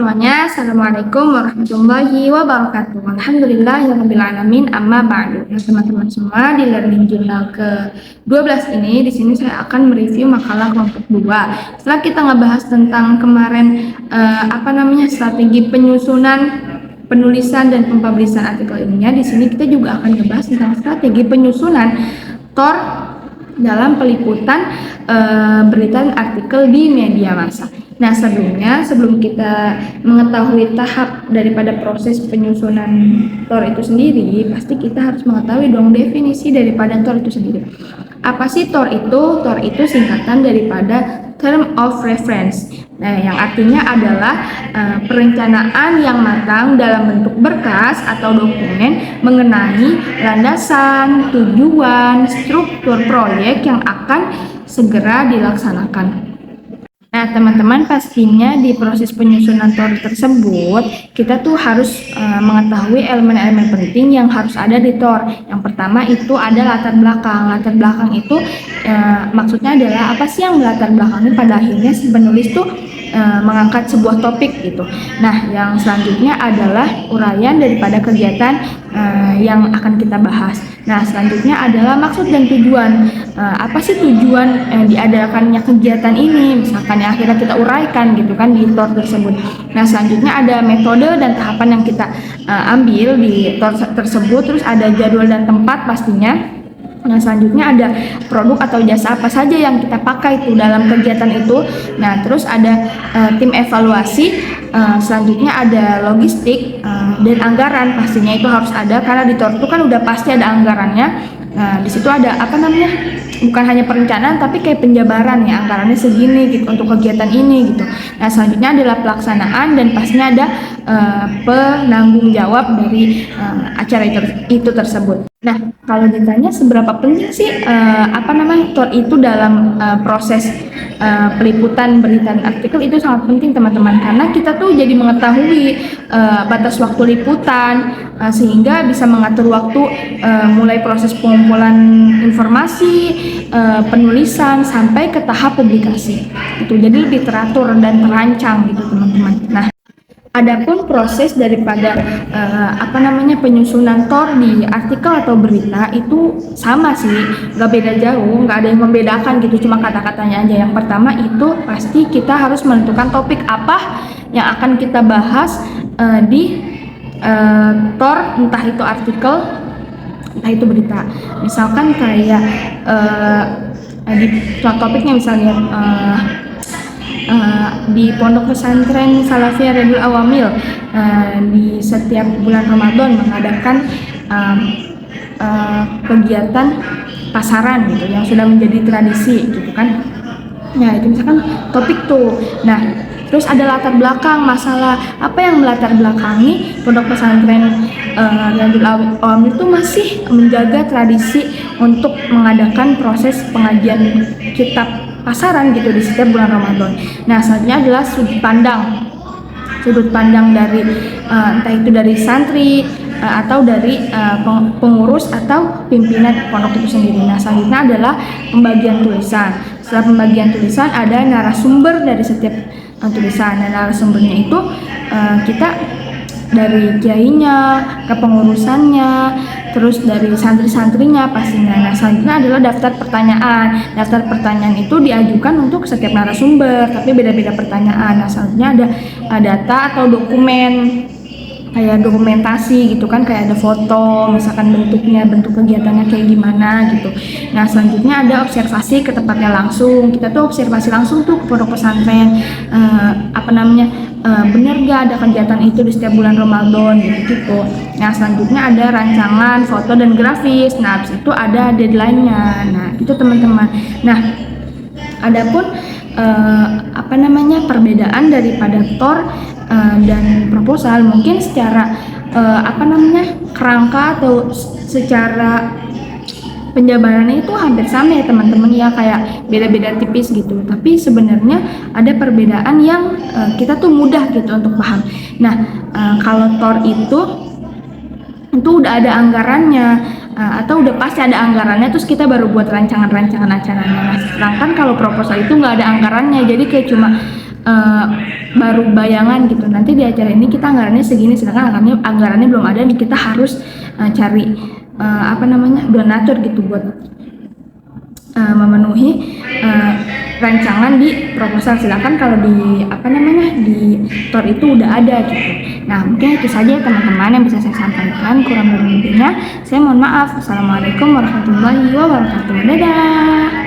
semuanya, Assalamualaikum warahmatullahi wabarakatuh. Alhamdulillahirrahmanirrahim, amma ba'du. Nah, teman-teman semua, di Learning Journal ke-12 ini, di sini saya akan mereview makalah kelompok 2. Setelah kita ngebahas tentang kemarin strategi penyusunan, penulisan dan pempublisan artikel ilmiah, di sini kita juga akan ngebahas tentang strategi penyusunan TOR dalam peliputan berita dan artikel di media massa. Nah, sebelum kita mengetahui tahap daripada proses penyusunan TOR itu sendiri, pasti kita harus mengetahui dong definisi daripada TOR itu sendiri. Apa sih TOR itu? TOR itu singkatan daripada Term of Reference. Nah, yang artinya adalah perencanaan yang matang dalam bentuk berkas atau dokumen mengenai landasan, tujuan, struktur proyek yang akan segera dilaksanakan. Nah, teman-teman, pastinya di proses penyusunan TOR tersebut kita tuh harus mengetahui elemen-elemen penting yang harus ada di TOR. Yang pertama itu ada latar belakang. Latar belakang itu maksudnya adalah apa sih yang melatar belakangi pada akhirnya si penulis tuh mengangkat sebuah topik gitu. Nah, yang selanjutnya adalah uraian daripada kegiatan yang akan kita bahas. Nah, selanjutnya adalah maksud dan tujuan. Apa sih tujuan diadakannya kegiatan ini? Misalkan yang akhirnya kita uraikan gitu kan di TOR tersebut. Nah, selanjutnya ada metode dan tahapan yang kita ambil di TOR tersebut. Terus ada jadwal dan tempat pastinya. Nah, selanjutnya ada produk atau jasa apa saja yang kita pakai itu dalam kegiatan itu. Nah, terus ada tim evaluasi, selanjutnya ada logistik dan anggaran, pastinya itu harus ada karena di TOR itu kan udah pasti ada anggarannya. Nah, di situ ada bukan hanya perencanaan tapi kayak penjabaran ya, anggarannya segini gitu untuk kegiatan ini gitu. Nah, selanjutnya adalah pelaksanaan dan pastinya ada penanggung jawab dari acara itu tersebut. Nah, kalau ditanya seberapa penting sih TOR itu dalam proses peliputan berita dan artikel, itu sangat penting teman-teman, karena kita tuh jadi mengetahui batas waktu liputan sehingga bisa mengatur waktu mulai proses pengumpulan informasi, penulisan sampai ke tahap publikasi. Itu jadi lebih teratur dan terancang gitu teman-teman. Nah, adapun proses daripada penyusunan TOR di artikel atau berita itu sama sih, nggak beda jauh, nggak ada yang membedakan gitu, cuma kata-katanya aja. Yang pertama itu pasti kita harus menentukan topik apa yang akan kita bahas di TOR, entah itu artikel, entah itu berita. Misalkan kayak di topiknya misalnya di Pondok Pesantren Salafiyah Riyadul Awamil di setiap bulan Ramadan mengadakan kegiatan pasaran gitu yang sudah menjadi tradisi gitu kan. Nah, itu misalkan topik tuh. Nah, terus ada latar belakang, masalah apa yang melatar belakangi Pondok Pesantren Riyadul Awamil itu masih menjaga tradisi untuk mengadakan proses pengajian kitab pasaran gitu di setiap bulan Ramadan. Nah, selanjutnya adalah sudut pandang dari entah itu dari santri atau dari pengurus atau pimpinan pondok itu sendiri. Nah, selanjutnya adalah pembagian tulisan. Setelah pembagian tulisan ada narasumber dari setiap tulisan. Dan narasumbernya itu kita dari kiainya, kepengurusannya, terus dari santri-santrinya pastinya. Nah, selanjutnya adalah daftar pertanyaan. Daftar pertanyaan itu diajukan untuk setiap narasumber, tapi beda-beda pertanyaan. Nah, selanjutnya ada data atau dokumen, kayak dokumentasi gitu kan, kayak ada foto, misalkan bentuknya, bentuk kegiatannya kayak gimana gitu. Nah, selanjutnya ada observasi ke tempatnya langsung. Kita tuh observasi langsung tuh ke pondok pesantren, bener gak ada kegiatan itu di setiap bulan Ramadan gitu. Nah, selanjutnya ada rancangan foto dan grafis. Nah, habis itu ada deadline-nya. Nah, itu teman-teman. Nah, adapun perbedaan daripada TOR dan proposal, mungkin secara kerangka atau secara penjabarannya itu hampir sama ya teman-teman ya, kayak beda-beda tipis gitu. Tapi sebenarnya ada perbedaan yang kita tuh mudah gitu untuk paham. Nah, kalau TOR itu udah ada anggarannya atau udah pasti ada anggarannya, terus kita baru buat rancangan acaranya. Nah, sedangkan kalau proposal itu nggak ada anggarannya, jadi kayak cuma baru bayangan gitu, nanti di acara ini kita anggarannya segini, sedangkan anggarannya belum ada nih, kita harus cari donatur gitu buat memenuhi rancangan di proposal. Sedangkan kalau di di TOR itu udah ada gitu. Nah, mungkin itu saja teman-teman yang bisa saya sampaikan. Kurang lebihnya saya mohon maaf. Assalamualaikum warahmatullahi wabarakatuh. Dadah.